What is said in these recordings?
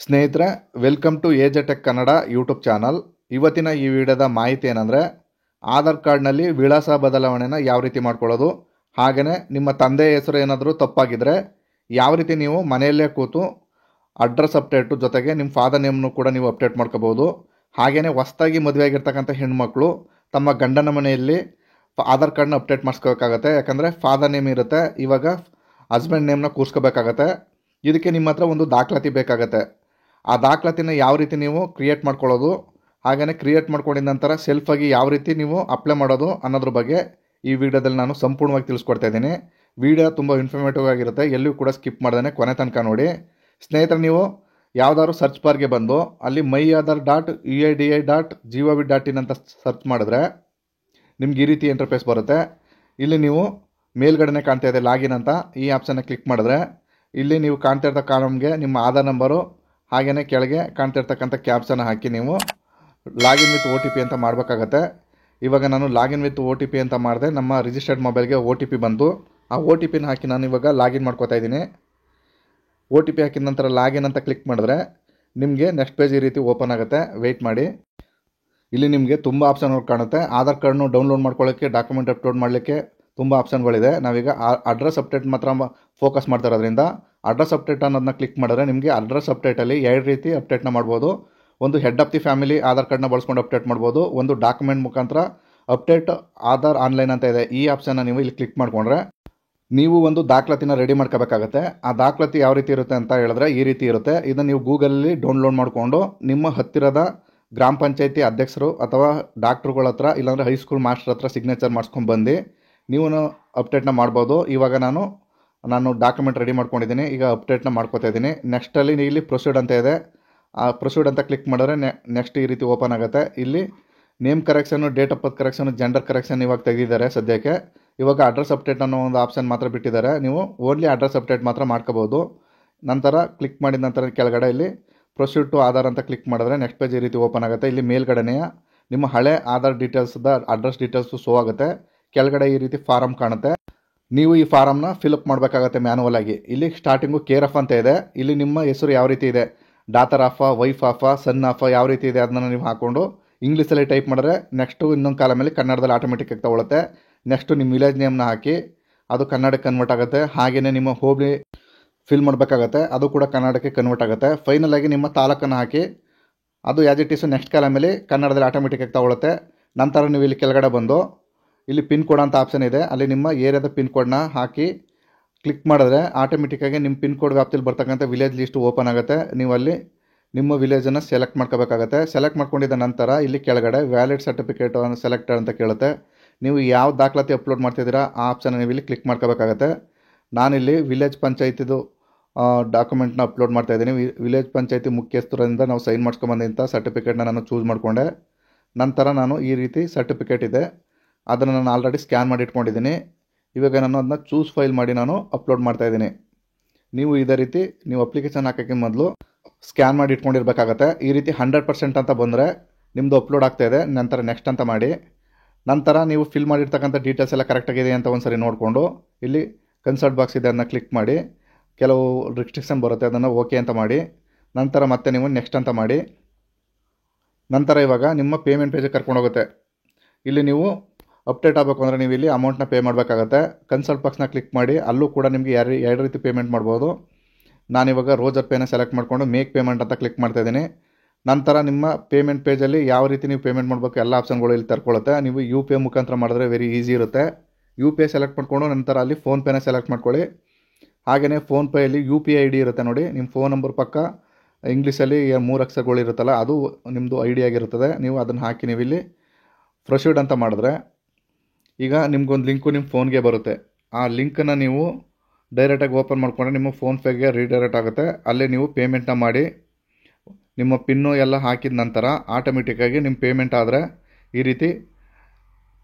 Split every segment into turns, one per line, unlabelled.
ಸ್ನೇಹಿತರೆ, welcome to AJ tech Kannada YouTube channel. ಇವತ್ತಿನ ಈ ವಿಡಿಯೋದ ಮಾಹಿತಿ ಏನಂದರೆ, ಆಧಾರ್ ಕಾರ್ಡ್ನಲ್ಲಿ ವಿಳಾಸ ಬದಲಾವಣೆನ ಯಾವ ರೀತಿ ಮಾಡ್ಕೊಳ್ಳೋದು, ಹಾಗೆಯೇ ನಿಮ್ಮ ತಂದೆಯ ಹೆಸರು ಏನಾದರೂ ತಪ್ಪಾಗಿದ್ದರೆ ಯಾವ ರೀತಿ ನೀವು ಮನೆಯಲ್ಲೇ ಕೂತು ಅಡ್ರೆಸ್ ಅಪ್ಡೇಟು ಜೊತೆಗೆ ನಿಮ್ಮ ಫಾದರ್ ನೇಮ್ನು ಕೂಡ ನೀವು ಅಪ್ಡೇಟ್ ಮಾಡ್ಕೋಬೋದು. ಹಾಗೆಯೇ ಹೊಸದಾಗಿ ಮದುವೆ ಆಗಿರ್ತಕ್ಕಂಥ ಹೆಣ್ಮಕ್ಳು ತಮ್ಮ ಗಂಡನ ಮನೆಯಲ್ಲಿ ಆಧಾರ್ ಕಾರ್ಡ್ನ ಅಪ್ಡೇಟ್ ಮಾಡಿಸ್ಕೋಬೇಕಾಗತ್ತೆ. ಯಾಕಂದರೆ ಫಾದರ್ ನೇಮ್ ಇರುತ್ತೆ, ಇವಾಗ ಹಸ್ಬೆಂಡ್ ನೇಮ್ನ ಕೂರಿಸ್ಕೋಬೇಕಾಗತ್ತೆ. ಇದಕ್ಕೆ ನಿಮ್ಮ ಹತ್ರ ಒಂದು ದಾಖಲಾತಿ ಬೇಕಾಗತ್ತೆ. ಆ ದಾಖಲಾತಿನ ಯಾವ ರೀತಿ ನೀವು ಕ್ರಿಯೇಟ್ ಮಾಡ್ಕೊಳ್ಳೋದು, ಹಾಗೆಯೇ ಕ್ರಿಯೇಟ್ ಮಾಡ್ಕೊಂಡಿದ ನಂತರ ಸೆಲ್ಫಾಗಿ ಯಾವ ರೀತಿ ನೀವು ಅಪ್ಲೈ ಮಾಡೋದು ಅನ್ನೋದ್ರ ಬಗ್ಗೆ ಈ ವಿಡಿಯೋದಲ್ಲಿ ನಾನು ಸಂಪೂರ್ಣವಾಗಿ ತಿಳಿಸ್ಕೊಡ್ತಾ ಇದ್ದೀನಿ. ವಿಡಿಯೋ ತುಂಬ ಇನ್ಫಾರ್ಮೇಟಿವ್ ಆಗಿರುತ್ತೆ, ಎಲ್ಲೂ ಕೂಡ ಸ್ಕಿಪ್ ಮಾಡ್ದೇ ಕೊನೆ ತನಕ ನೋಡಿ. ಸ್ನೇಹಿತರೆ, ನೀವು ಯಾವುದಾದ್ರು ಸರ್ಚ್ ಬಾರ್ಗೆ ಬಂದು ಅಲ್ಲಿ myaadhar.uidi.gov.in ಅಂತ ಸರ್ಚ್ ಮಾಡಿದ್ರೆ ನಿಮ್ಗೆ ಈ ರೀತಿ ಇಂಟರ್ಫೇಸ್ ಬರುತ್ತೆ. ಇಲ್ಲಿ ನೀವು ಮೇಲ್ಗಡೆ ಕಾಣ್ತಾ ಇದೆ ಲಾಗಿನ್ ಅಂತ, ಈ ಆಪ್ಷನ್ನ ಕ್ಲಿಕ್ ಮಾಡಿದ್ರೆ ಇಲ್ಲಿ ನೀವು ಕಾಣ್ತಾ ಇರೋ ಕಾಲಮ್ಗೆ ನಿಮ್ಮ ಆಧಾರ್ ನಂಬರು ಹಾಗೆಯೇ ಕೆಳಗೆ ಕಾಣ್ತಿರ್ತಕ್ಕಂಥ ಕ್ಯಾಪ್ಸನ್ನು ಹಾಕಿ ನೀವು ಲಾಗಿನ್ ವಿತ್ OTP ಅಂತ ಮಾಡಬೇಕಾಗತ್ತೆ. ಇವಾಗ ನಾನು ಲಾಗಿನ್ ವಿತ್ OTP ಅಂತ ಮಾಡಿದೆ. ನಮ್ಮ ರಿಜಿಸ್ಟರ್ಡ್ ಮೊಬೈಲ್ಗೆ OTP ಬಂತು. ಆ OTPನ ಹಾಕಿ ನಾನು ಇವಾಗ ಲಾಗಿನ್ ಮಾಡ್ಕೋತಾ ಇದ್ದೀನಿ. OTP ಹಾಕಿದ ನಂತರ ಲಾಗಿನ್ ಅಂತ ಕ್ಲಿಕ್ ಮಾಡಿದ್ರೆ ನಿಮಗೆ ನೆಕ್ಸ್ಟ್ ಪೇಜ್ ಈ ರೀತಿ ಓಪನ್ ಆಗುತ್ತೆ. ವೆಯ್ಟ್ ಮಾಡಿ. ಇಲ್ಲಿ ನಿಮಗೆ ತುಂಬ ಆಪ್ಷನ್ಗಳು ಕಾಣುತ್ತೆ. ಆಧಾರ್ ಕಾರ್ಡ್ನು ಡೌನ್ಲೋಡ್ ಮಾಡ್ಕೊಳ್ಳೋಕ್ಕೆ, ಡಾಕ್ಯುಮೆಂಟ್ ಅಪ್ಲೋಡ್ ಮಾಡಲಿಕ್ಕೆ ತುಂಬ ಆಪ್ಷನ್ಗಳಿದೆ. ನಾವೀಗ ಅಡ್ರೆಸ್ ಅಪ್ಡೇಟ್ ಮಾತ್ರ ಫೋಕಸ್ ಮಾಡ್ತಾ ಇರೋದ್ರಿಂದ ಅಡ್ರೆಸ್ ಅಪ್ಡೇಟ್ ಅನ್ನೋದನ್ನ ಕ್ಲಿಕ್ ಮಾಡಿದ್ರೆ ನಿಮಗೆ ಅಡ್ರೆಸ್ ಅಪ್ಡೇಟಲ್ಲಿ ಎರಡು ರೀತಿ ಅಪ್ಡೇಟ್ನ ಮಾಡ್ಬೋದು. ಒಂದು head of the family Aadhaar ಕಾರ್ಡ್ನ ಬಳಸ್ಕೊಂಡು ಅಪ್ಡೇಟ್ ಮಾಡ್ಬೋದು. ಒಂದು ಡಾಕ್ಯುಮೆಂಟ್ ಮುಖಾಂತರ ಅಪ್ಡೇಟ್ ಆಧಾರ್ ಆನ್ಲೈನ್ ಅಂತ ಇದೆ. ಈ ಆಪ್ಷನ್ನ ನೀವು ಇಲ್ಲಿ ಕ್ಲಿಕ್ ಮಾಡಿಕೊಂಡ್ರೆ ನೀವು ಒಂದು ದಾಖಲಾತಿನ ರೆಡಿ ಮಾಡ್ಕೋಬೇಕಾಗತ್ತೆ. ಆ ದಾಖಲಾತಿ ಯಾವ ರೀತಿ ಇರುತ್ತೆ ಅಂತ ಹೇಳಿದ್ರೆ ಈ ರೀತಿ ಇರುತ್ತೆ. ಇದನ್ನು ನೀವು ಗೂಗಲಲ್ಲಿ ಡೌನ್ಲೋಡ್ ಮಾಡಿಕೊಂಡು ನಿಮ್ಮ ಹತ್ತಿರದ ಗ್ರಾಮ ಪಂಚಾಯತಿ ಅಧ್ಯಕ್ಷರು ಅಥವಾ ಡಾಕ್ಟ್ರುಗಳ ಹತ್ರ, ಇಲ್ಲಾಂದರೆ ಹೈಸ್ಕೂಲ್ ಮಾಸ್ಟರ್ ಹತ್ರ ಸಿಗ್ನೇಚರ್ ಮಾಡಿಸ್ಕೊಂಡು ಬಂದು ನೀವು ಅಪ್ಡೇಟ್ನ ಮಾಡ್ಬೋದು. ಇವಾಗ ನಾನು ಡಾಕ್ಯುಮೆಂಟ್ ರೆಡಿ ಮಾಡ್ಕೊಂಡಿದ್ದೀನಿ. ಈಗ ಅಪ್ಡೇಟ್ನ ಮಾಡ್ಕೋತಾ ಇದ್ದೀನಿ. ನೆಕ್ಸ್ಟಲ್ಲಿ ಇಲ್ಲಿ ಪ್ರೊಸೀಡ್ ಅಂತ ಇದೆ. ಆ ಪ್ರೊಸೀಡ್ ಅಂತ ಕ್ಲಿಕ್ ಮಾಡಿದ್ರೆ ನೆಕ್ಸ್ಟ್ ಈ ರೀತಿ ಓಪನ್ ಆಗುತ್ತೆ. ಇಲ್ಲಿ name correction, date of birth correction, gender correction ಇವಾಗ ತೆಗೆದಿದ್ದಾರೆ ಸದ್ಯಕ್ಕೆ. ಇವಾಗ ಅಡ್ರೆಸ್ ಅಪ್ಡೇಟ್ ಅನ್ನೋ ಒಂದು ಆಪ್ಷನ್ ಮಾತ್ರ ಬಿಟ್ಟಿದ್ದಾರೆ. ನೀವು ಓನ್ಲಿ ಅಡ್ರೆಸ್ ಅಪ್ಡೇಟ್ ಮಾತ್ರ ಮಾಡ್ಕೋಬೋದು. ನಂತರ ಕ್ಲಿಕ್ ಮಾಡಿದ ನಂತರ ಕೆಳಗಡೆ ಇಲ್ಲಿ ಪ್ರೊಸೀಡ್ ಟು ಆಧಾರ್ ಅಂತ ಕ್ಲಿಕ್ ಮಾಡಿದ್ರೆ ನೆಕ್ಸ್ಟ್ ಪೇಜ್ ಈ ರೀತಿ ಓಪನ್ ಆಗುತ್ತೆ. ಇಲ್ಲಿ ಮೇಲ್ಗಡೆನೇ ನಿಮ್ಮ ಹಳೆ ಆಧಾರ್ ಡೀಟೇಲ್ಸ್ದ ಅಡ್ರೆಸ್ ಡೀಟೇಲ್ಸು ಶೋ ಆಗುತ್ತೆ. ಕೆಳಗಡೆ ಈ ರೀತಿ ಫಾರಮ್ ಕಾಣುತ್ತೆ. ನೀವು ಈ ಫಾರಮ್ನ ಫಿಲಪ್ ಮಾಡಬೇಕಾಗತ್ತೆ ಮ್ಯಾನುವಲ್ ಆಗಿ. ಇಲ್ಲಿ ಸ್ಟಾರ್ಟಿಂಗು ಕೇರ್ ಆಫ್ ಅಂತ ಇದೆ. ಇಲ್ಲಿ ನಿಮ್ಮ ಹೆಸರು ಯಾವ ರೀತಿ ಇದೆ, ಡಾಟರ್ ಆಫಾ, ವೈಫ್ ಆಫಾ, ಸನ್ ಆಫಾ ಯಾವ ರೀತಿ ಇದೆ ಅದನ್ನು ನೀವು ಹಾಕ್ಕೊಂಡು ಇಂಗ್ಲೀಷಲ್ಲಿ ಟೈಪ್ ಮಾಡಿದ್ರೆ ನೆಕ್ಸ್ಟು ಇನ್ನೊಂದು ಕಾಲಮಲ್ಲಿ ಕನ್ನಡದಲ್ಲಿ ಆಟೋಮೆಟಿಕ್ಕಾಗಿ ತಗೊಳುತ್ತೆ. ನೆಕ್ಸ್ಟು ನಿಮ್ಮ ವಿಲೇಜ್ ನೇಮ್ನ ಹಾಕಿ ಅದು ಕನ್ನಡಕ್ಕೆ ಕನ್ವರ್ಟ್ ಆಗುತ್ತೆ. ಹಾಗೆಯೇ ನಿಮ್ಮ ಹೋಬಳಿ ಫಿಲ್ ಮಾಡಬೇಕಾಗತ್ತೆ, ಅದು ಕೂಡ ಕನ್ನಡಕ್ಕೆ ಕನ್ವರ್ಟ್ ಆಗುತ್ತೆ. ಫೈನಲ್ ಆಗಿ ನಿಮ್ಮ ತಾಲೂಕನ್ನು ಹಾಕಿ ಅದು ಆ್ಯಸ್ ಇಟ್ ಈಸು ನೆಕ್ಸ್ಟ್ ಕಾಲಮಲ್ಲಿ ಕನ್ನಡದಲ್ಲಿ ಆಟೋಮೆಟಿಕ್ಕಾಗಿ ತಗೊಳುತ್ತೆ. ನಂತರ ನೀವು ಇಲ್ಲಿ ಕೆಳಗಡೆ ಬಂದು ಇಲ್ಲಿ ಪಿನ್ ಕೋಡ್ ಅಂತ ಆಪ್ಷನ್ ಇದೆ, ಅಲ್ಲಿ ನಿಮ್ಮ ಏರಿಯಾದ ಪಿನ್ ಕೋಡ್ನ ಹಾಕಿ ಕ್ಲಿಕ್ ಮಾಡಿದ್ರೆ ಆಟೋಮೆಟಿಕ್ಕಾಗಿ ನಿಮ್ಮ ಪಿನ್ ಕೋಡ್ ವ್ಯಾಪ್ತಿಯಲ್ಲಿ ಬರ್ತಕ್ಕಂಥ ವಿಲೇಜ್ ಲಿಸ್ಟು ಓಪನ್ ಆಗುತ್ತೆ. ನೀವು ಅಲ್ಲಿ ನಿಮ್ಮ ವಿಲೇಜನ್ನು ಸೆಲೆಕ್ಟ್ ಮಾಡ್ಕೋಬೇಕಾಗತ್ತೆ. ಸೆಲೆಕ್ಟ್ ಮಾಡ್ಕೊಂಡಿದ್ದ ನಂತರ ಇಲ್ಲಿ ಕೆಳಗಡೆ ವ್ಯಾಲಿಡ್ ಸರ್ಟಿಫಿಕೇಟ್ ಸೆಲೆಕ್ಟೆಡ್ ಅಂತ ಕೇಳುತ್ತೆ. ನೀವು ಯಾವ ದಾಖಲಾತಿ ಅಪ್ಲೋಡ್ ಮಾಡ್ತಿದ್ದೀರಾ ಆ ಆಪ್ಷನ್ ನೀವು ಇಲ್ಲಿ ಕ್ಲಿಕ್ ಮಾಡ್ಕೋಬೇಕಾಗತ್ತೆ. ನಾನಿಲ್ಲಿ ವಿಲೇಜ್ ಪಂಚಾಯತಿದು ಡಾಕ್ಯುಮೆಂಟ್ನ ಅಪ್ಲೋಡ್ ಮಾಡ್ತಾಯಿದ್ದೀನಿ. ವಿಲೇಜ್ ಪಂಚಾಯತಿ ಮುಖ್ಯಸ್ಥರಿಂದ ನಾವು ಸೈನ್ ಮಾಡ್ಸ್ಕೊಂಬಂದಂಥ ಸರ್ಟಿಫಿಕೇಟ್ನ ನಾನು ಚೂಸ್ ಮಾಡಿಕೊಂಡೆ. ನಂತರ ನಾನು ಈ ರೀತಿ ಸರ್ಟಿಫಿಕೇಟ್ ಇದೆ, ಅದನ್ನು ನಾನು ಆಲ್ರೆಡಿ ಸ್ಕ್ಯಾನ್ ಮಾಡಿ ಇಟ್ಕೊಂಡಿದ್ದೀನಿ. ಇವಾಗ ನಾನು ಅದನ್ನ ಚೂಸ್ ಫೈಲ್ ಮಾಡಿ ನಾನು ಅಪ್ಲೋಡ್ ಮಾಡ್ತಾಯಿದ್ದೀನಿ. ನೀವು ಇದೇ ರೀತಿ ನೀವು ಅಪ್ಲಿಕೇಶನ್ ಹಾಕೋಕ್ಕೆ ಮೊದಲು ಸ್ಕ್ಯಾನ್ ಮಾಡಿ ಇಟ್ಕೊಂಡಿರ್ಬೇಕಾಗತ್ತೆ. ಈ ರೀತಿ 100% ಅಂತ ಬಂದರೆ ನಿಮ್ಮದು ಅಪ್ಲೋಡ್ ಆಗ್ತಾಯಿದೆ. ನಂತರ ನೆಕ್ಸ್ಟ್ ಅಂತ ಮಾಡಿ, ನಂತರ ನೀವು ಫಿಲ್ ಮಾಡಿರ್ತಕ್ಕಂಥ ಡೀಟೇಲ್ಸ್ ಎಲ್ಲ ಕರೆಕ್ಟಾಗಿದೆ ಅಂತ ಒಂದು ಸರಿ ನೋಡಿಕೊಂಡು ಇಲ್ಲಿ ಕನ್ಸಲ್ಟ್ ಬಾಕ್ಸ್ ಇದೆ, ಅದನ್ನು ಕ್ಲಿಕ್ ಮಾಡಿ. ಕೆಲವು ರಿಸ್ಟ್ರಿಕ್ಷನ್ ಬರುತ್ತೆ, ಅದನ್ನು ಓಕೆ ಅಂತ ಮಾಡಿ. ನಂತರ ಮತ್ತೆ ನೀವು ನೆಕ್ಸ್ಟ್ ಅಂತ ಮಾಡಿ. ನಂತರ ಇವಾಗ ನಿಮ್ಮ ಪೇಮೆಂಟ್ ಪೇಜಿಗೆ ಕರ್ಕೊಂಡು ಹೋಗುತ್ತೆ. ಇಲ್ಲಿ ನೀವು ಅಪ್ಡೇಟ್ ಆಗಬೇಕು ಅಂದರೆ ನೀವು ಇಲ್ಲಿ ಅಮೌಂಟ್ನ ಪೇ ಮಾಡಬೇಕಾಗತ್ತೆ. ಕನ್ಸಲ್ಟ್ ಬಾಕ್ಸ್ನ ಕ್ಲಿಕ್ ಮಾಡಿ, ಅಲ್ಲೂ ಕೂಡ ನಿಮಗೆ ಎರಡು ರೀತಿ ಪೇಮೆಂಟ್ ಮಾಡ್ಬೋದು. ನಾನಿವಾಗ ರೋಜರ್ ಪೇನ ಸೆಲೆಕ್ಟ್ ಮಾಡಿಕೊಂಡು ಮೇಕ್ ಪೇಮೆಂಟ್ ಅಂತ ಕ್ಲಿಕ್ ಮಾಡ್ತಾಯಿದ್ದೀನಿ. ನಂತರ ನಿಮ್ಮ ಪೇಮೆಂಟ್ ಪೇಜಲ್ಲಿ ಯಾವ ರೀತಿ ನೀವು ಪೇಮೆಂಟ್ ಮಾಡಬೇಕು ಎಲ್ಲ ಆಪ್ಷನ್ಗಳು ಇಲ್ಲಿ ತರ್ಕೊಳ್ಳುತ್ತೆ. ನೀವು UPI ಮುಖಾಂತರ ಮಾಡಿದ್ರೆ ವೆರಿ ಈಸಿ ಇರುತ್ತೆ. UPI ಸೆಲೆಕ್ಟ್ ಮಾಡಿಕೊಂಡು ನಂತರ ಅಲ್ಲಿ ಫೋನ್ಪೇನ ಸೆಲೆಕ್ಟ್ ಮಾಡ್ಕೊಳ್ಳಿ. ಹಾಗೆಯೇ ಫೋನ್ಪೇಯಲ್ಲಿ UPI ID ಇರುತ್ತೆ ನೋಡಿ, ನಿಮ್ಮ ಫೋನ್ ನಂಬರ್ ಪಕ್ಕ ಇಂಗ್ಲೀಷಲ್ಲಿ 3 ಅಕ್ಷರಗಳು ಇರುತ್ತಲ್ಲ ಅದು ನಿಮ್ಮದು ID ಆಗಿರುತ್ತದೆ. ನೀವು ಅದನ್ನು ಹಾಕಿ ನೀವು ಇಲ್ಲಿ ಪ್ರೊಸೀಡ್ ಅಂತ ಮಾಡಿದ್ರೆ ಈಗ ನಿಮ್ಗೊಂದು ಲಿಂಕು ನಿಮ್ಮ ಫೋನ್ಗೆ ಬರುತ್ತೆ. ಆ ಲಿಂಕನ್ನು ನೀವು ಡೈರೆಕ್ಟಾಗಿ ಓಪನ್ ಮಾಡಿಕೊಂಡ್ರೆ ನಿಮ್ಮ ಫೋನ್ಪೇಗೆ ರೀಡೈರೆಕ್ಟ್ ಆಗುತ್ತೆ. ಅಲ್ಲೇ ನೀವು ಪೇಮೆಂಟ್ನ ಮಾಡಿ ನಿಮ್ಮ ಪಿನ್ನು ಎಲ್ಲ ಹಾಕಿದ ನಂತರ ಆಟೋಮೆಟಿಕ್ಕಾಗಿ ನಿಮ್ಮ ಪೇಮೆಂಟ್ ಆದರೆ ಈ ರೀತಿ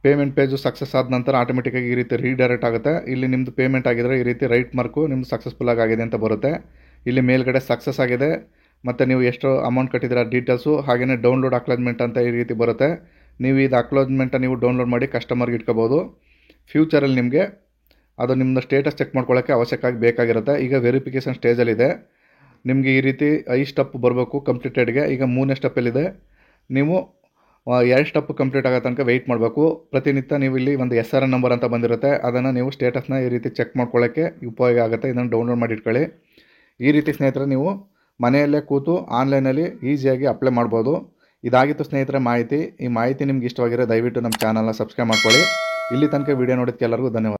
ಪೇಮೆಂಟ್ ಪೇಜು ಸಕ್ಸಸ್ ಆದ ನಂತರ ಆಟೋಮೆಟಿಕ್ಕಾಗಿ ಈ ರೀತಿ ರೀಡೈರೆಕ್ಟ್ ಆಗುತ್ತೆ. ಇಲ್ಲಿ ನಿಮ್ಮದು ಪೇಮೆಂಟ್ ಆಗಿದರೆ ಈ ರೀತಿ ರೈಟ್ ಮಾರ್ಕು ನಿಮ್ಮದು ಸಕ್ಸಸ್ಫುಲ್ಲಾಗಿ ಆಗಿದೆ ಅಂತ ಬರುತ್ತೆ. ಇಲ್ಲಿ ಮೇಲ್ಗಡೆ ಸಕ್ಸಸ್ ಆಗಿದೆ ಮತ್ತು ನೀವು ಎಷ್ಟು ಅಮೌಂಟ್ ಕಟ್ಟಿದ್ದೀರ ಡೀಟೇಲ್ಸು, ಹಾಗೆಯೇ ಡೌನ್ಲೋಡ್ ಅಕ್ನಾಲಜ್ಮೆಂಟ್ ಅಂತ ಈ ರೀತಿ ಬರುತ್ತೆ. ನೀವು ಇದು ಅಕ್ನಾಲಜ್ಮೆಂಟನ್ನು ನೀವು ಡೌನ್ಲೋಡ್ ಮಾಡಿ ಕಸ್ಟಮರ್ಗೆ ಇಟ್ಕೋಬೋದು. ಫ್ಯೂಚರಲ್ಲಿ ನಿಮಗೆ ಅದು ನಿಮ್ಮದು ಸ್ಟೇಟಸ್ ಚೆಕ್ ಮಾಡ್ಕೊಳ್ಳೋಕ್ಕೆ ಅವಶ್ಯಕವಾಗಿ ಬೇಕಾಗಿರುತ್ತೆ. ಈಗ ವೆರಿಫಿಕೇಷನ್ ಸ್ಟೇಜಲ್ಲಿದೆ. ನಿಮಗೆ ಈ ರೀತಿ 5 ಸ್ಟೆಪ್ ಬರಬೇಕು ಕಂಪ್ಲೀಟೆಡ್ಗೆ. ಈಗ 3ನೇ ಸ್ಟೆಪ್ಪಲ್ಲಿದೆ. ನೀವು 2 ಸ್ಟೆಪ್ ಕಂಪ್ಲೀಟ್ ಆಗೋ ತನಕ ವೆಯ್ಟ್ ಮಾಡಬೇಕು. ಪ್ರತಿನಿತ್ಯ ನೀವು ಇಲ್ಲಿ ಒಂದು SRN ನಂಬರ್ ಅಂತ ಬಂದಿರುತ್ತೆ, ಅದನ್ನು ನೀವು ಸ್ಟೇಟಸ್ನ ಈ ರೀತಿ ಚೆಕ್ ಮಾಡ್ಕೊಳ್ಳೋಕ್ಕೆ ಉಪಯೋಗ ಆಗುತ್ತೆ. ಇದನ್ನು ಡೌನ್ಲೋಡ್ ಮಾಡಿ ಇಟ್ಕೊಳ್ಳಿ. ಈ ರೀತಿ ಸ್ನೇಹಿತರೆ ನೀವು ಮನೆಯಲ್ಲೇ ಕೂತು ಆನ್ಲೈನಲ್ಲಿ ಈಸಿಯಾಗಿ ಅಪ್ಲೈ ಮಾಡ್ಬೋದು. ಇದಾಗಿತ್ತು ಸ್ನೇಹಿತರೆ ಮಾಹಿತಿ. ಈ ಮಾಹಿತಿ ನಿಮ್ಗೆ ಇಷ್ಟವಾಗಿರೋ ದಯವಿಟ್ಟು ನಮ್ಮ ಚಾನಲ್ನ ಸಬ್ಸ್ಕ್ರೈಬ್ ಮಾಡ್ಕೊಳ್ಳಿ. ಇಲ್ಲಿ ತನಕ ವಿಡಿಯೋ ನೋಡೋದಕ್ಕೆ ಎಲ್ಲರಿಗೂ ಧನ್ಯವಾದ.